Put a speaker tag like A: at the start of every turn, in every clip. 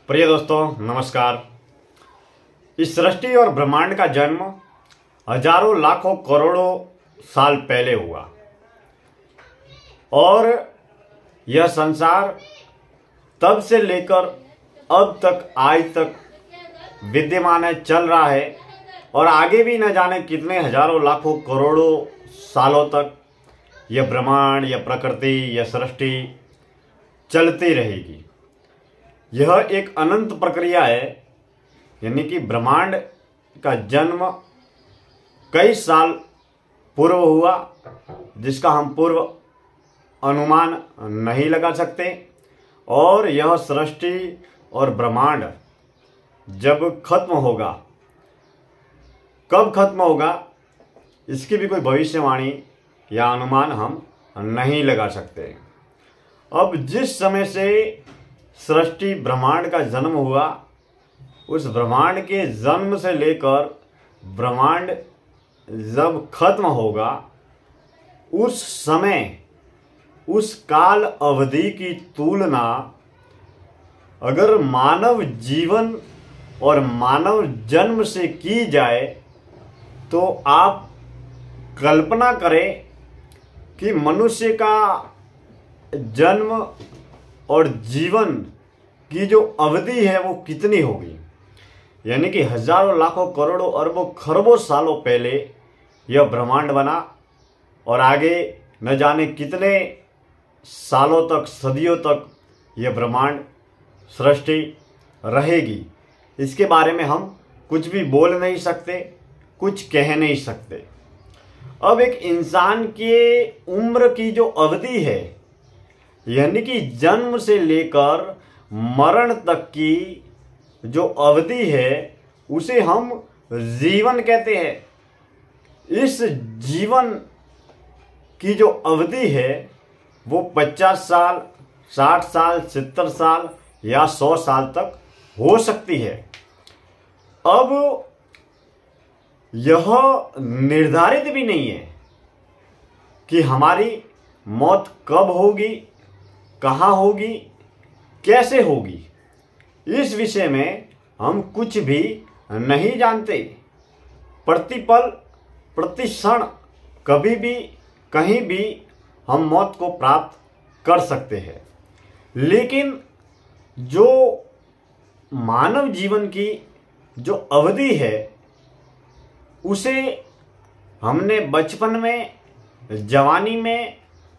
A: प्रिय दोस्तों नमस्कार। इस सृष्टि और ब्रह्मांड का जन्म हजारों लाखों करोड़ों साल पहले हुआ और यह संसार तब से लेकर अब तक आज तक विद्यमान है, चल रहा है और आगे भी न जाने कितने हजारों लाखों करोड़ों सालों तक यह ब्रह्मांड, यह प्रकृति, यह सृष्टि चलती रहेगी। यह एक अनंत प्रक्रिया है, यानी कि ब्रह्मांड का जन्म कई साल पूर्व हुआ जिसका हम पूर्व अनुमान नहीं लगा सकते, और यह सृष्टि और ब्रह्मांड जब खत्म होगा, कब खत्म होगा इसकी भी कोई भविष्यवाणी या अनुमान हम नहीं लगा सकते। अब जिस समय से सृष्टि ब्रह्मांड का जन्म हुआ, उस ब्रह्मांड के जन्म से लेकर ब्रह्मांड जब खत्म होगा, उस समय, उस काल अवधि की तुलना अगर मानव जीवन और मानव जन्म से की जाए तो आप कल्पना करें कि मनुष्य का जन्म और जीवन की जो अवधि है वो कितनी होगी। यानी कि हजारों लाखों करोड़ों अरबों खरबों सालों पहले यह ब्रह्मांड बना और आगे न जाने कितने सालों तक, सदियों तक यह ब्रह्मांड सृष्टि रहेगी। इसके बारे में हम कुछ भी बोल नहीं सकते, कुछ कह नहीं सकते। अब एक इंसान के उम्र की जो अवधि है, यानी कि जन्म से लेकर मरण तक की जो अवधि है, उसे हम जीवन कहते हैं। इस जीवन की जो अवधि है वो 50 साल, 60 साल, 70 साल या 100 साल तक हो सकती है। अब यह निर्धारित भी नहीं है कि हमारी मौत कब होगी, कहाँ होगी, कैसे होगी। इस विषय में हम कुछ भी नहीं जानते। प्रतिपल, प्रति क्षण, कभी भी, कहीं भी हम मौत को प्राप्त कर सकते हैं। लेकिन जो मानव जीवन की जो अवधि है, उसे हमने बचपन में, जवानी में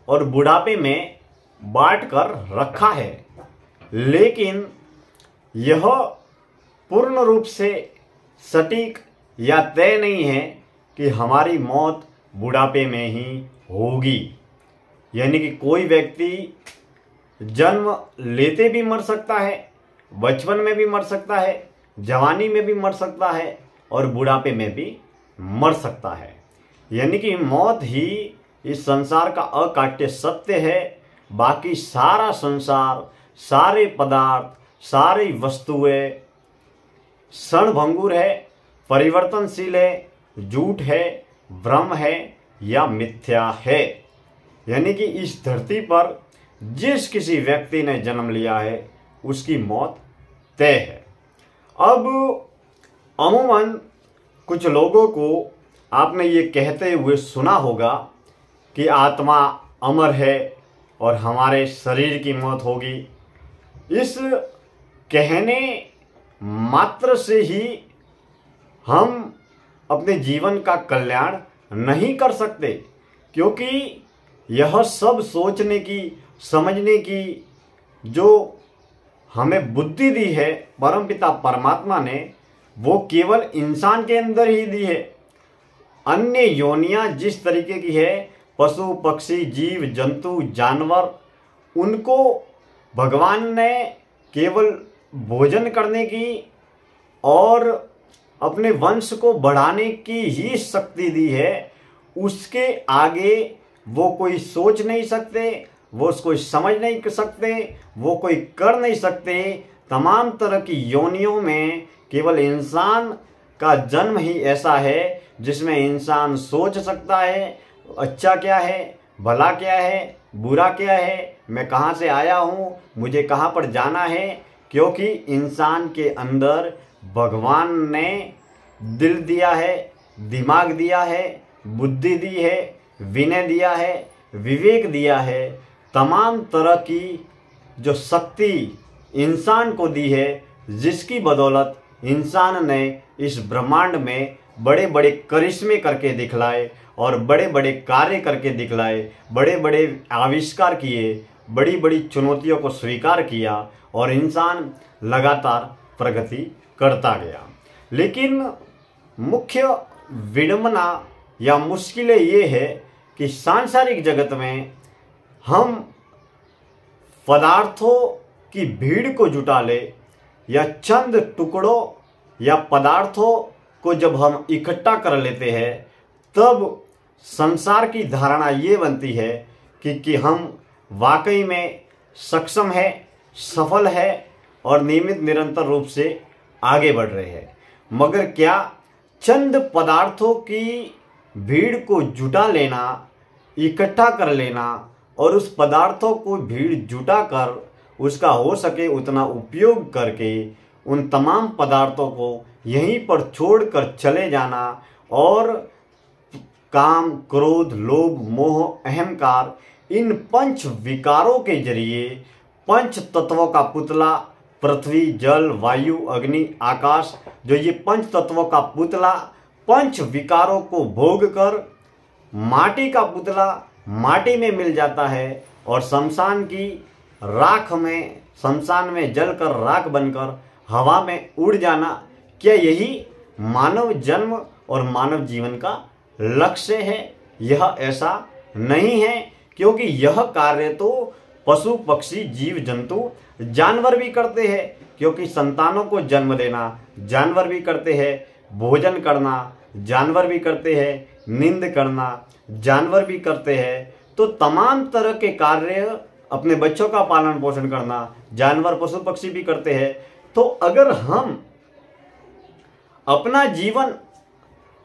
A: और बुढ़ापे में बांट कर रखा है, लेकिन यह पूर्ण रूप से सटीक या तय नहीं है कि हमारी मौत बुढ़ापे में ही होगी। यानी कि कोई व्यक्ति जन्म लेते भी मर सकता है, बचपन में भी मर सकता है, जवानी में भी मर सकता है और बुढ़ापे में भी मर सकता है। यानी कि मौत ही इस संसार का अकाट्य सत्य है। बाकी सारा संसार, सारे पदार्थ, सारी वस्तुएं क्षणभंगुर है, परिवर्तनशील है, झूठ है, भ्रम है या मिथ्या है। यानी कि इस धरती पर जिस किसी व्यक्ति ने जन्म लिया है उसकी मौत तय है। अब अमूमन कुछ लोगों को आपने ये कहते हुए सुना होगा कि आत्मा अमर है और हमारे शरीर की मौत होगी। इस कहने मात्र से ही हम अपने जीवन का कल्याण नहीं कर सकते, क्योंकि यह सब सोचने की, समझने की जो हमें बुद्धि दी है परमपिता परमात्मा ने, वो केवल इंसान के अंदर ही दी है। अन्य योनियां जिस तरीके की है, पशु, पक्षी, जीव, जंतु, जानवर, उनको भगवान ने केवल भोजन करने की और अपने वंश को बढ़ाने की ही शक्ति दी है। उसके आगे वो कोई सोच नहीं सकते, वो कोई समझ नहीं सकते, वो कोई कर नहीं सकते। तमाम तरह की योनियों में केवल इंसान का जन्म ही ऐसा है जिसमें इंसान सोच सकता है, अच्छा क्या है, भला क्या है, बुरा क्या है, मैं कहाँ से आया हूँ, मुझे कहाँ पर जाना है, क्योंकि इंसान के अंदर भगवान ने दिल दिया है, दिमाग दिया है, बुद्धि दी है, विनय दिया है, विवेक दिया है, तमाम तरह की जो शक्ति इंसान को दी है, जिसकी बदौलत इंसान ने इस ब्रह्मांड में बड़े बड़े करिश्मे करके दिखलाए और बड़े बड़े कार्य करके दिखलाए, बड़े बड़े आविष्कार किए, बड़ी बड़ी चुनौतियों को स्वीकार किया और इंसान लगातार प्रगति करता गया। लेकिन मुख्य विडंबना या मुश्किलें ये है कि सांसारिक जगत में हम पदार्थों की भीड़ को जुटा ले या चंद टुकड़ों या पदार्थों को जब हम इकट्ठा कर लेते हैं, तब संसार की धारणा ये बनती है कि हम वाकई में सक्षम है, सफल है और नियमित निरंतर रूप से आगे बढ़ रहे हैं। मगर क्या चंद पदार्थों की भीड़ को जुटा लेना, इकट्ठा कर लेना और उस पदार्थों को भीड़ जुटा कर उसका हो सके उतना उपयोग करके उन तमाम पदार्थों को यहीं पर छोड़कर चले जाना और काम, क्रोध, लोभ, मोह, अहंकार, इन पंच विकारों के जरिए पंच तत्वों का पुतला पृथ्वी, जल, वायु, अग्नि, आकाश, जो ये पंच तत्वों का पुतला पंच विकारों को भोग कर माटी का पुतला माटी में मिल जाता है और शमशान की राख में, शमशान में जलकर राख बनकर हवा में उड़ जाना, क्या यही मानव जन्म और मानव जीवन का लक्ष्य है? यह ऐसा नहीं है, क्योंकि यह कार्य तो पशु, पक्षी, जीव जंतु, जानवर भी करते हैं। क्योंकि संतानों को जन्म देना जानवर भी करते हैं, भोजन करना जानवर भी करते हैं, नींद करना जानवर भी करते हैं। तो तमाम तरह के कार्य, अपने बच्चों का पालन पोषण करना जानवर, पशु, पक्षी भी करते हैं। तो अगर हम अपना जीवन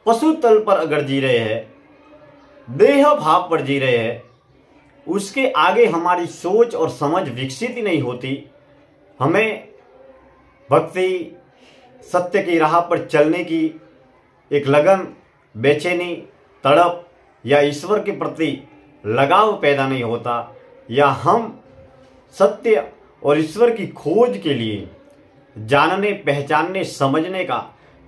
A: पशु तल पर अगर जी रहे हैं, देह भाव पर जी रहे हैं, उसके आगे हमारी सोच और समझ विकसित ही नहीं होती, हमें भक्ति, सत्य की राह पर चलने की एक लगन, बेचैनी, तड़प या ईश्वर के प्रति लगाव पैदा नहीं होता, या हम सत्य और ईश्वर की खोज के लिए जानने, पहचानने, समझने का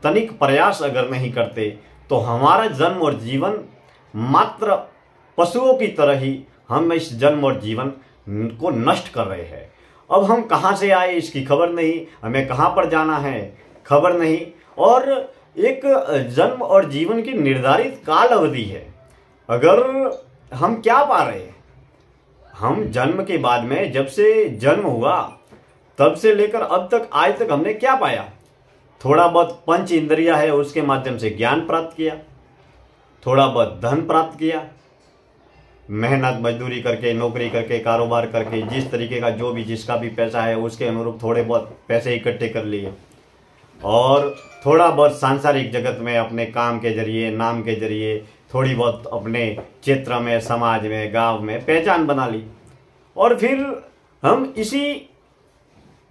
A: तनिक प्रयास अगर नहीं करते, तो हमारा जन्म और जीवन मात्र पशुओं की तरह ही हम इस जन्म और जीवन को नष्ट कर रहे हैं। अब हम कहाँ से आए इसकी खबर नहीं, हमें कहाँ पर जाना है खबर नहीं, और एक जन्म और जीवन की निर्धारित काल अवधि है। अगर हम क्या पा रहे हैं, हम जन्म के बाद में, जब से जन्म हुआ तब से लेकर अब तक, आज तक हमने क्या पाया? थोड़ा बहुत पंच इंद्रिया है, उसके माध्यम से ज्ञान प्राप्त किया, थोड़ा बहुत धन प्राप्त किया, मेहनत मजदूरी करके, नौकरी करके, कारोबार करके, जिस तरीके का जो भी जिसका भी पैसा है उसके अनुरूप थोड़े बहुत पैसे इकट्ठे कर लिए, और थोड़ा बहुत सांसारिक जगत में अपने काम के जरिए, नाम के जरिए थोड़ी बहुत अपने क्षेत्र में, समाज में, गांव में पहचान बना ली। और फिर हम इसी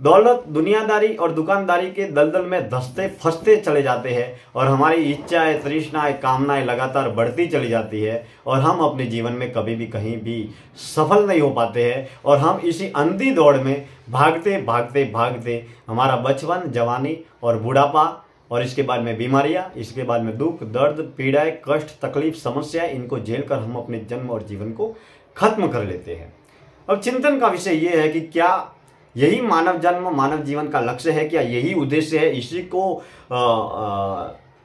A: दौलत, दुनियादारी और दुकानदारी के दलदल में धंसते फंसते चले जाते हैं और हमारी इच्छाएं, तृष्णाएं, कामनाएं लगातार बढ़ती चली जाती है और हम अपने जीवन में कभी भी कहीं भी सफल नहीं हो पाते हैं। और हम इसी अंधी दौड़ में भागते भागते भागते हमारा बचपन, जवानी और बुढ़ापा, और इसके बाद में बीमारियां, इसके बाद में दुख, दर्द, पीड़ाएं, कष्ट, तकलीफ, समस्याएं, इनको झेल कर हम अपने जन्म और जीवन को खत्म कर लेते हैं। अब चिंतन का विषय ये है कि क्या यही मानव जन्म, मानव जीवन का लक्ष्य है? क्या यही उद्देश्य है? इसी को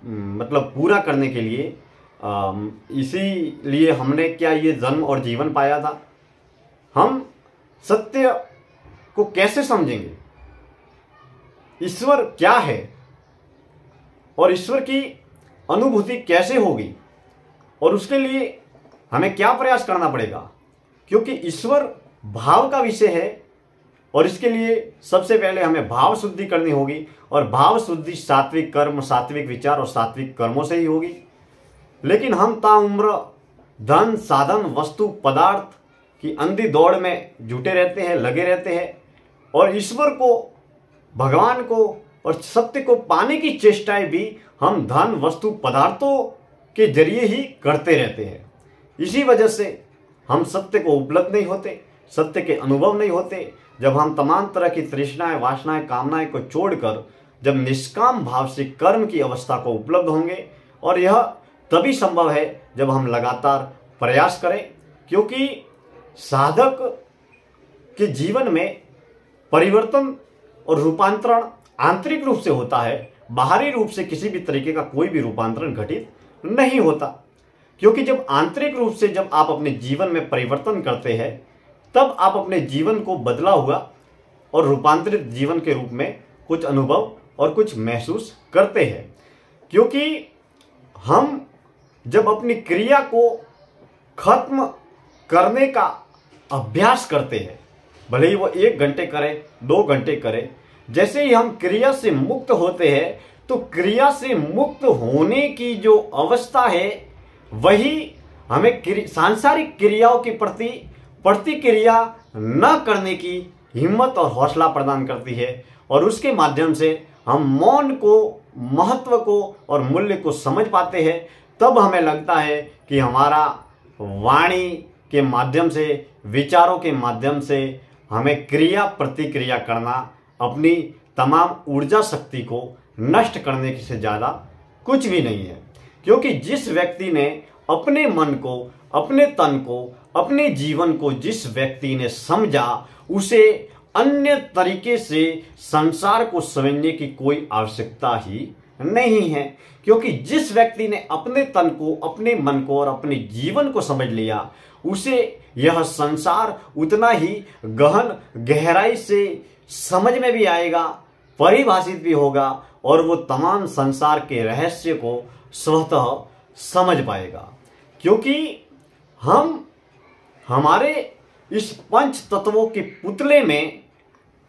A: मतलब पूरा करने के लिए, इसीलिए हमने क्या ये जन्म और जीवन पाया था? हम सत्य को कैसे समझेंगे? ईश्वर क्या है और ईश्वर की अनुभूति कैसे होगी, और उसके लिए हमें क्या प्रयास करना पड़ेगा? क्योंकि ईश्वर भाव का विषय है और इसके लिए सबसे पहले हमें भाव शुद्धि करनी होगी, और भाव शुद्धि सात्विक कर्म, सात्विक विचार और सात्विक कर्मों से ही होगी। लेकिन हम ताउम्र धन, साधन, वस्तु, पदार्थ की अंधी दौड़ में जुटे रहते हैं, लगे रहते हैं, और ईश्वर को भगवान को और सत्य को पाने की चेष्टाएं भी हम धन वस्तु पदार्थों के जरिए ही करते रहते हैं। इसी वजह से हम सत्य को उपलब्ध नहीं होते, सत्य के अनुभव नहीं होते। जब हम तमाम तरह की तृष्णाएं, वासनाएं, कामनाएं को छोड़कर जब निष्काम भाव से कर्म की अवस्था को उपलब्ध होंगे, और यह तभी संभव है जब हम लगातार प्रयास करें, क्योंकि साधक के जीवन में परिवर्तन और रूपांतरण आंतरिक रूप से होता है, बाहरी रूप से किसी भी तरीके का कोई भी रूपांतरण घटित नहीं होता। क्योंकि जब आंतरिक रूप से जब आप अपने जीवन में परिवर्तन करते हैं, तब आप अपने जीवन को बदला हुआ और रूपांतरित जीवन के रूप में कुछ अनुभव और कुछ महसूस करते हैं। क्योंकि हम जब अपनी क्रिया को खत्म करने का अभ्यास करते हैं, भले ही वो 1 घंटे करें, 2 घंटे करें, जैसे ही हम क्रिया से मुक्त होते हैं, तो क्रिया से मुक्त होने की जो अवस्था है वही हमें सांसारिक क्रियाओं के प्रति प्रतिक्रिया न करने की हिम्मत और हौसला प्रदान करती है। और उसके माध्यम से हम मौन को, महत्व को और मूल्य को समझ पाते हैं। तब हमें लगता है कि हमारा वाणी के माध्यम से, विचारों के माध्यम से हमें क्रिया प्रतिक्रिया करना अपनी तमाम ऊर्जा शक्ति को नष्ट करने से ज़्यादा कुछ भी नहीं है। क्योंकि जिस व्यक्ति ने अपने मन को, अपने तन को, अपने जीवन को जिस व्यक्ति ने समझा, उसे अन्य तरीके से संसार को समझने की कोई आवश्यकता ही नहीं है। क्योंकि जिस व्यक्ति ने अपने तन को, अपने मन को और अपने जीवन को समझ लिया, उसे यह संसार उतना ही गहन गहराई से समझ में भी आएगा, परिभाषित भी होगा, और वो तमाम संसार के रहस्य को स्वतः समझ पाएगा। क्योंकि हम हमारे इस पंच तत्वों के पुतले में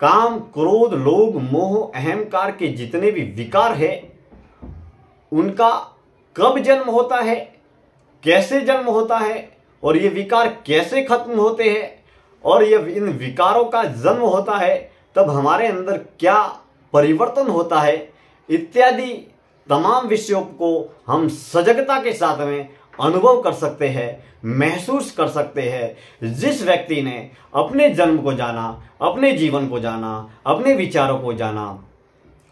A: काम, क्रोध, लोभ, मोह, अहंकार के जितने भी विकार है, उनका कब जन्म होता है, कैसे जन्म होता है, और ये विकार कैसे खत्म होते हैं, और ये इन विकारों का जन्म होता है तब हमारे अंदर क्या परिवर्तन होता है, इत्यादि तमाम विषयों को हम सजगता के साथ में अनुभव कर सकते हैं, महसूस कर सकते हैं। जिस व्यक्ति ने अपने जन्म को जाना, अपने जीवन को जाना, अपने विचारों को जाना,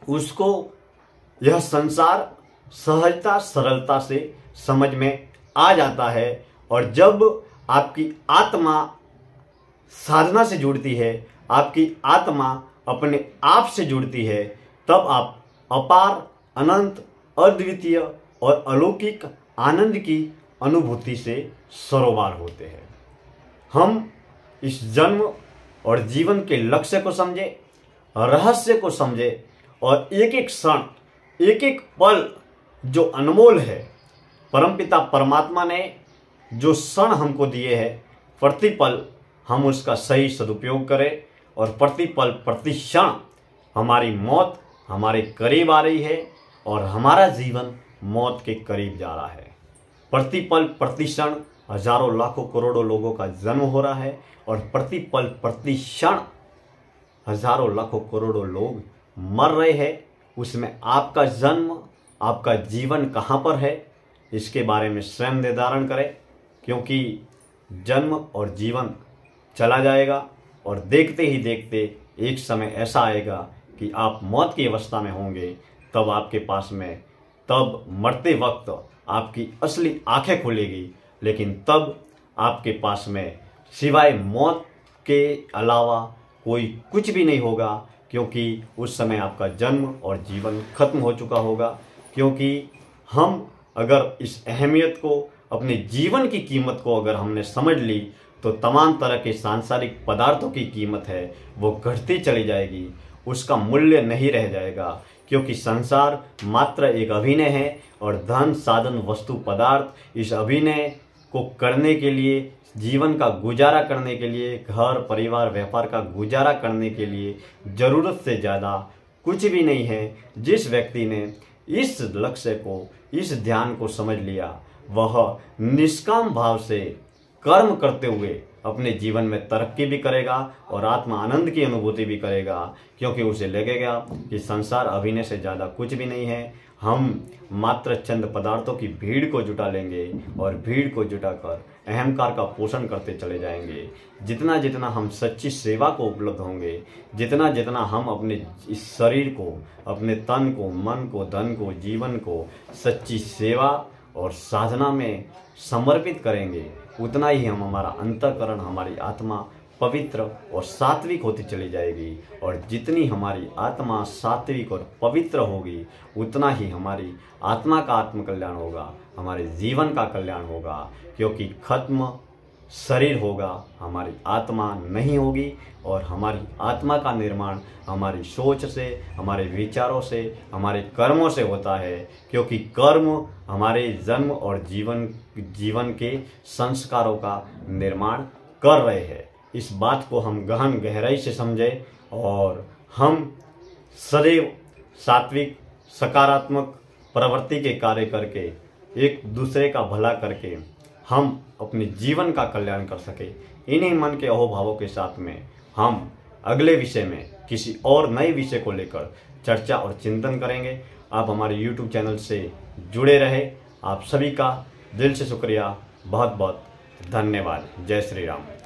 A: उसको यह संसार सहजता, सरलता से समझ में आ जाता है। और जब आपकी आत्मा साधना से जुड़ती है, आपकी आत्मा अपने आप से जुड़ती है, तब आप अपार, अनंत, अद्वितीय और अलौकिक आनंद की अनुभूति से सरोवर होते हैं। हम इस जन्म और जीवन के लक्ष्य को समझे, रहस्य को समझे, और एक एक क्षण, एक एक पल जो अनमोल है, परमपिता परमात्मा ने जो क्षण हमको दिए हैं, प्रतिपल हम उसका सही सदुपयोग करें, और प्रतिपल प्रति क्षण हमारी मौत हमारे करीब आ रही है और हमारा जीवन मौत के करीब जा रहा है। प्रतिपल प्रति क्षण हजारों लाखों करोड़ों लोगों का जन्म हो रहा है, और प्रतिपल प्रति क्षण हजारों लाखों करोड़ों लोग मर रहे हैं। उसमें आपका जन्म, आपका जीवन कहाँ पर है, इसके बारे में स्वयं निर्धारण करें। क्योंकि जन्म और जीवन चला जाएगा, और देखते ही देखते एक समय ऐसा आएगा कि आप मौत की अवस्था में होंगे। तब आपके पास में, तब मरते वक्त आपकी असली आंखें खुलेगी, लेकिन तब आपके पास में सिवाय मौत के अलावा कोई कुछ भी नहीं होगा। क्योंकि उस समय आपका जन्म और जीवन खत्म हो चुका होगा। क्योंकि हम अगर इस अहमियत को, अपने जीवन की कीमत को अगर हमने समझ ली, तो तमाम तरह के सांसारिक पदार्थों की कीमत है वो घटती चली जाएगी, उसका मूल्य नहीं रह जाएगा। क्योंकि संसार मात्र एक अभिनय है, और धन, साधन, वस्तु, पदार्थ, इस अभिनय को करने के लिए, जीवन का गुजारा करने के लिए, घर परिवार व्यापार का गुजारा करने के लिए जरूरत से ज़्यादा कुछ भी नहीं है। जिस व्यक्ति ने इस लक्ष्य को, इस ध्यान को समझ लिया, वह निष्काम भाव से कर्म करते हुए अपने जीवन में तरक्की भी करेगा और आत्मा आनंद की अनुभूति भी करेगा, क्योंकि उसे लगेगा कि संसार अभिनय से ज़्यादा कुछ भी नहीं है। हम मात्र चंद पदार्थों की भीड़ को जुटा लेंगे और भीड़ को जुटाकर अहंकार का पोषण करते चले जाएंगे। जितना जितना हम सच्ची सेवा को उपलब्ध होंगे, जितना जितना हम अपने इस शरीर को, अपने तन को, मन को, धन को, जीवन को सच्ची सेवा और साधना में समर्पित करेंगे, उतना ही हमारा अंतःकरण, हमारी आत्मा पवित्र और सात्विक होती चली जाएगी। और जितनी हमारी आत्मा सात्विक और पवित्र होगी, उतना ही हमारी आत्मा का आत्मकल्याण होगा, हमारे जीवन का कल्याण होगा। क्योंकि खत्म शरीर होगा, हमारी आत्मा नहीं होगी। और हमारी आत्मा का निर्माण हमारी सोच से, हमारे विचारों से, हमारे कर्मों से होता है। क्योंकि कर्म हमारे जन्म और जीवन के संस्कारों का निर्माण कर रहे हैं। इस बात को हम गहन गहराई से समझें और हम सदैव सात्विक सकारात्मक प्रवृत्ति के कार्य करके, एक दूसरे का भला करके हम अपने जीवन का कल्याण कर सके। इन्हीं मन के अहोभावों के साथ में हम अगले विषय में किसी और नए विषय को लेकर चर्चा और चिंतन करेंगे। आप हमारे YouTube चैनल से जुड़े रहे। आप सभी का दिल से शुक्रिया, बहुत बहुत धन्यवाद। जय श्री राम।